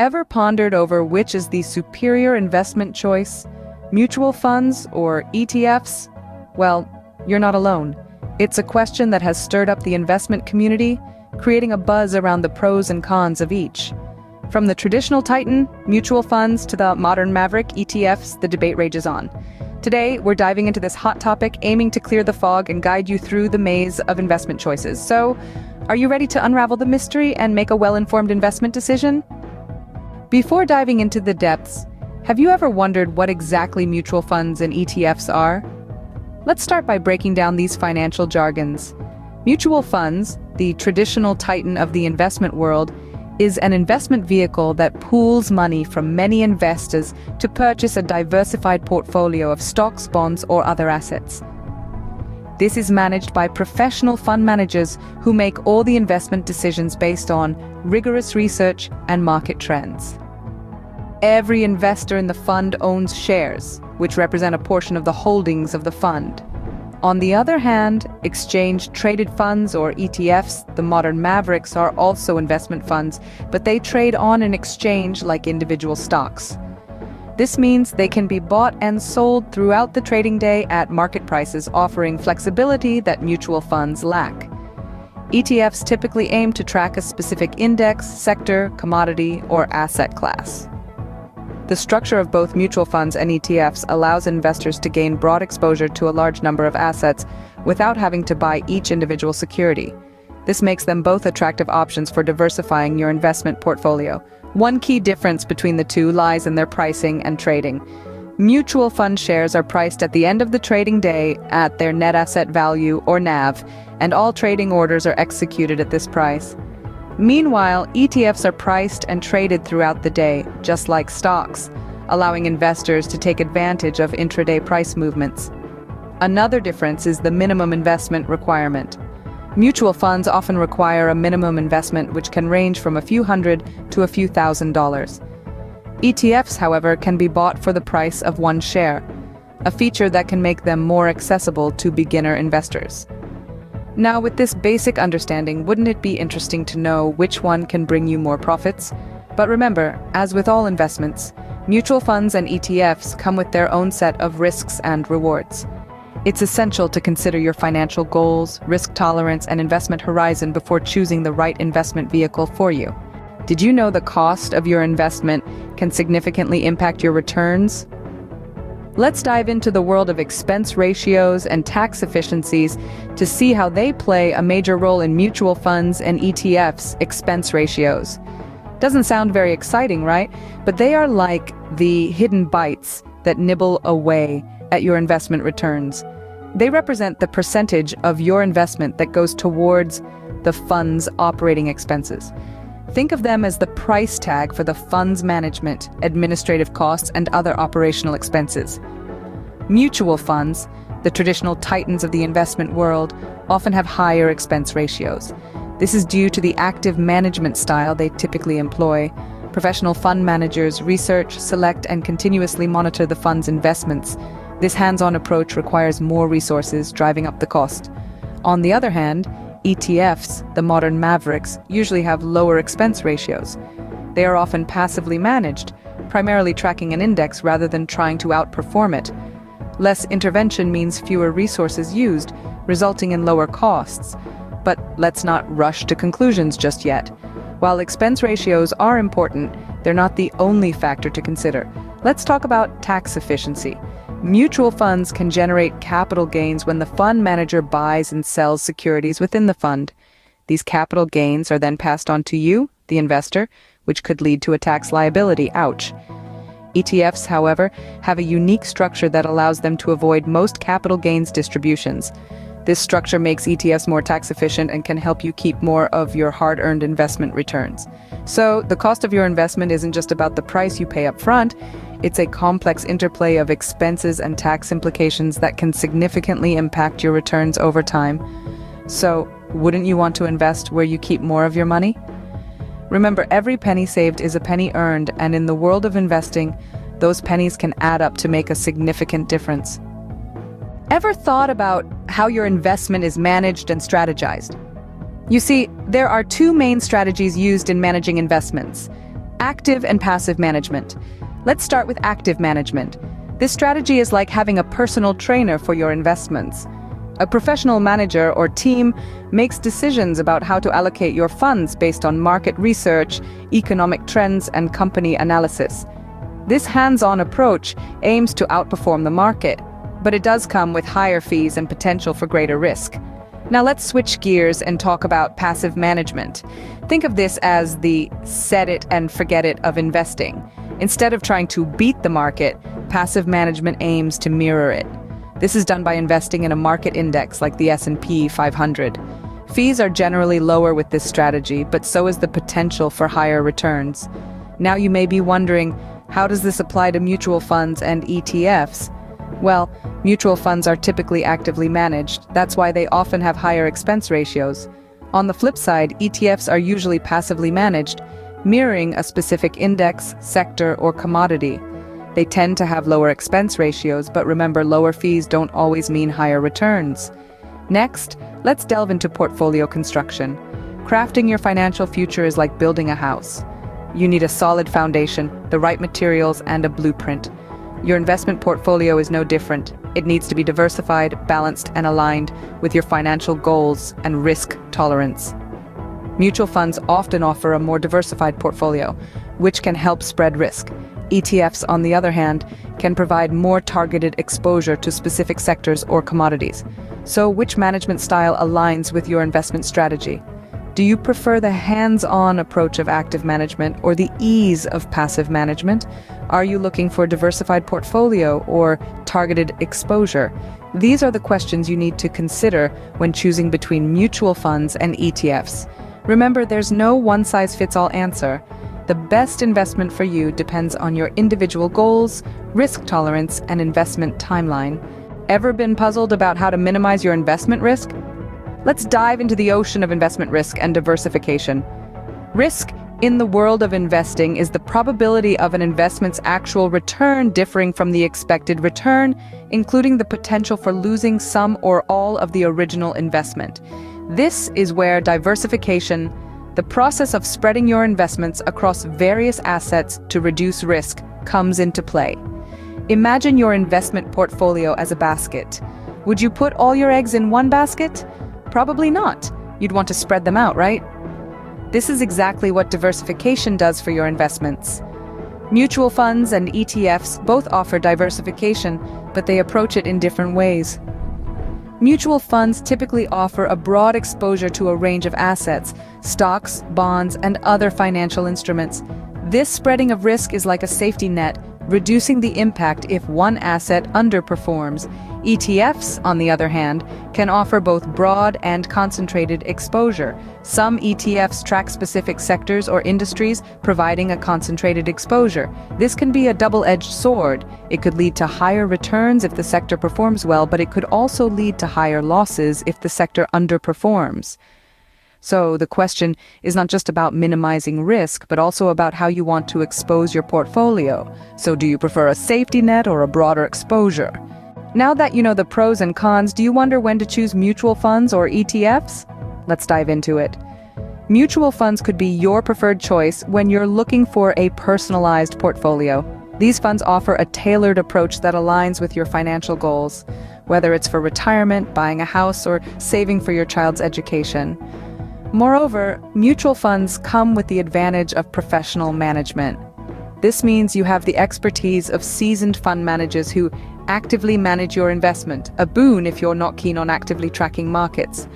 Ever pondered over which is the superior investment choice? Mutual funds or ETFs? Well, you're not alone. It's a question that has stirred up the investment community, creating a buzz around the pros and cons of each. From the traditional titan, mutual funds, to the modern maverick, ETFs, the debate rages on. Today, we're diving into this hot topic, aiming to clear the fog and guide you through the maze of investment choices. So, are you ready to unravel the mystery and make a well-informed investment decision? Before diving into the depths, have you ever wondered what exactly mutual funds and ETFs are? Let's start by breaking down these financial jargons. Mutual funds, the traditional titan of the investment world, is an investment vehicle that pools money from many investors to purchase a diversified portfolio of stocks, bonds, or other assets. This is managed by professional fund managers who make all the investment decisions based on rigorous research and market trends. Every investor in the fund owns shares, which represent a portion of the holdings of the fund. On the other hand, exchange-traded funds, or ETFs, the modern mavericks, are also investment funds, but they trade on an exchange like individual stocks. This means they can be bought and sold throughout the trading day at market prices, offering flexibility that mutual funds lack. ETFs typically aim to track a specific index, sector, commodity, or asset class. The structure of both mutual funds and ETFs allows investors to gain broad exposure to a large number of assets without having to buy each individual security. This makes them both attractive options for diversifying your investment portfolio. One key difference between the two lies in their pricing and trading. Mutual fund shares are priced at the end of the trading day at their net asset value, or NAV, and all trading orders are executed at this price. Meanwhile, ETFs are priced and traded throughout the day, just like stocks, allowing investors to take advantage of intraday price movements. Another difference is the minimum investment requirement. Mutual funds often require a minimum investment which can range from a few hundred to a few $1,000s. ETFs, however, can be bought for the price of one share, a feature that can make them more accessible to beginner investors. Now, with this basic understanding, wouldn't it be interesting to know which one can bring you more profits? But remember, as with all investments, mutual funds and ETFs come with their own set of risks and rewards. It's essential to consider your financial goals, risk tolerance, and investment horizon before choosing the right investment vehicle for you. Did you know the cost of your investment can significantly impact your returns? Let's dive into the world of expense ratios and tax efficiencies to see how they play a major role in mutual funds and ETFs' expense ratios. Doesn't sound very exciting, right? But they are like the hidden bites that nibble away at your investment returns. They represent the percentage of your investment that goes towards the fund's operating expenses. Think of them as the price tag for the fund's management, administrative costs, and other operational expenses. Mutual funds, the traditional titans of the investment world, often have higher expense ratios. This is due to the active management style they typically employ. Professional fund managers research, select, and continuously monitor the fund's investments. This hands-on approach requires more resources, driving up the cost. On the other hand, ETFs, the modern mavericks, usually have lower expense ratios. They are often passively managed, primarily tracking an index rather than trying to outperform it. Less intervention means fewer resources used, resulting in lower costs. But let's not rush to conclusions just yet. While expense ratios are important, they're not the only factor to consider. Let's talk about tax efficiency. Mutual funds can generate capital gains when the fund manager buys and sells securities within the fund. These capital gains are then passed on to you, the investor, which could lead to a tax liability. Ouch. ETFs, however, have a unique structure that allows them to avoid most capital gains distributions. This structure makes ETFs more tax efficient and can help you keep more of your hard-earned investment returns. So, the cost of your investment isn't just about the price you pay up front. It's a complex interplay of expenses and tax implications that can significantly impact your returns over time. So, wouldn't you want to invest where you keep more of your money? Remember, every penny saved is a penny earned, and in the world of investing, those pennies can add up to make a significant difference. Ever thought about how your investment is managed and strategized? You see, there are two main strategies used in managing investments: Active and passive management. Let's start with active management. This strategy is like having a personal trainer for your investments. A professional manager or team makes decisions about how to allocate your funds based on market research, economic trends, and company analysis. This hands-on approach aims to outperform the market, but it does come with higher fees and potential for greater risk. Now let's switch gears and talk about passive management. Think of this as the set it and forget it of investing. Instead of trying to beat the market, passive management aims to mirror it. This is done by investing in a market index like the S&P 500. Fees are generally lower with this strategy, but so is the potential for higher returns. Now you may be wondering, how does this apply to mutual funds and ETFs? Well, mutual funds are typically actively managed. That's why they often have higher expense ratios. On the flip side, ETFs are usually passively managed, mirroring a specific index, sector, or commodity. They tend to have lower expense ratios, but remember, lower fees don't always mean higher returns. Next, let's delve into portfolio construction. Crafting your financial future is like building a house. You need a solid foundation, the right materials, and a blueprint. Your investment portfolio is no different. It needs to be diversified, balanced, and aligned with your financial goals and risk tolerance. Mutual funds often offer a more diversified portfolio, which can help spread risk. ETFs, on the other hand, can provide more targeted exposure to specific sectors or commodities. So, which management style aligns with your investment strategy? Do you prefer the hands-on approach of active management or the ease of passive management? Are you looking for a diversified portfolio or targeted exposure? These are the questions you need to consider when choosing between mutual funds and ETFs. Remember, there's no one-size-fits-all answer. The best investment for you depends on your individual goals, risk tolerance, and investment timeline. Ever been puzzled about how to minimize your investment risk? Let's dive into the ocean of investment risk and diversification. Risk in the world of investing is the probability of an investment's actual return differing from the expected return, including the potential for losing some or all of the original investment. This is where diversification, the process of spreading your investments across various assets to reduce risk, comes into play. Imagine your investment portfolio as a basket. Would you put all your eggs in one basket? Probably not. You'd want to spread them out, right? This is exactly what diversification does for your investments. Mutual funds and ETFs both offer diversification, but they approach it in different ways. Mutual funds typically offer a broad exposure to a range of assets, stocks, bonds, and other financial instruments. This spreading of risk is like a safety net, reducing the impact if one asset underperforms. ETFs, on the other hand, can offer both broad and concentrated exposure. Some ETFs track specific sectors or industries, providing a concentrated exposure. This can be a double-edged sword. It could lead to higher returns if the sector performs well, but it could also lead to higher losses if the sector underperforms. So the question is not just about minimizing risk, but also about how you want to expose your portfolio. So do you prefer a safety net or a broader exposure? Now that you know the pros and cons, do you wonder when to choose mutual funds or ETFs? Let's dive into it. Mutual funds could be your preferred choice when you're looking for a personalized portfolio. These funds offer a tailored approach that aligns with your financial goals, whether it's for retirement, buying a house, or saving for your child's education. Moreover, mutual funds come with the advantage of professional management. This means you have the expertise of seasoned fund managers who actively manage your investment, a boon if you're not keen on actively tracking markets.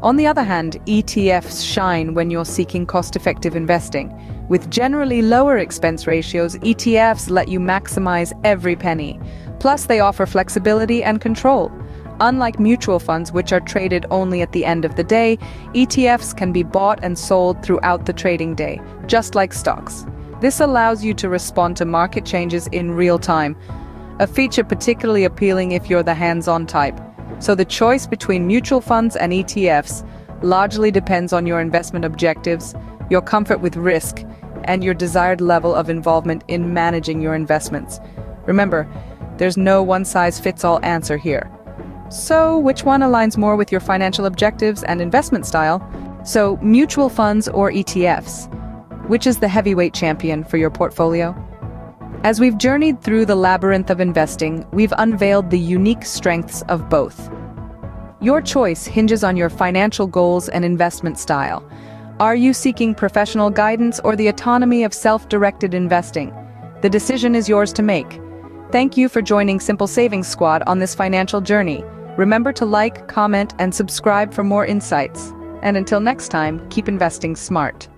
On the other hand, ETFs shine when you're seeking cost-effective investing. With generally lower expense ratios, ETFs let you maximize every penny. Plus, they offer flexibility and control. Unlike mutual funds, which are traded only at the end of the day, ETFs can be bought and sold throughout the trading day, just like stocks. This allows you to respond to market changes in real time, a feature particularly appealing if you're the hands-on type. So the choice between mutual funds and ETFs largely depends on your investment objectives, your comfort with risk, and your desired level of involvement in managing your investments. Remember, there's no one-size-fits-all answer here. So, which one aligns more with your financial objectives and investment style? So, mutual funds or ETFs? Which is the heavyweight champion for your portfolio? As we've journeyed through the labyrinth of investing, we've unveiled the unique strengths of both. Your choice hinges on your financial goals and investment style. Are you seeking professional guidance or the autonomy of self-directed investing? The decision is yours to make. Thank you for joining Simple Savings Squad on this financial journey. Remember to like, comment, and subscribe for more insights. And until next time, keep investing smart.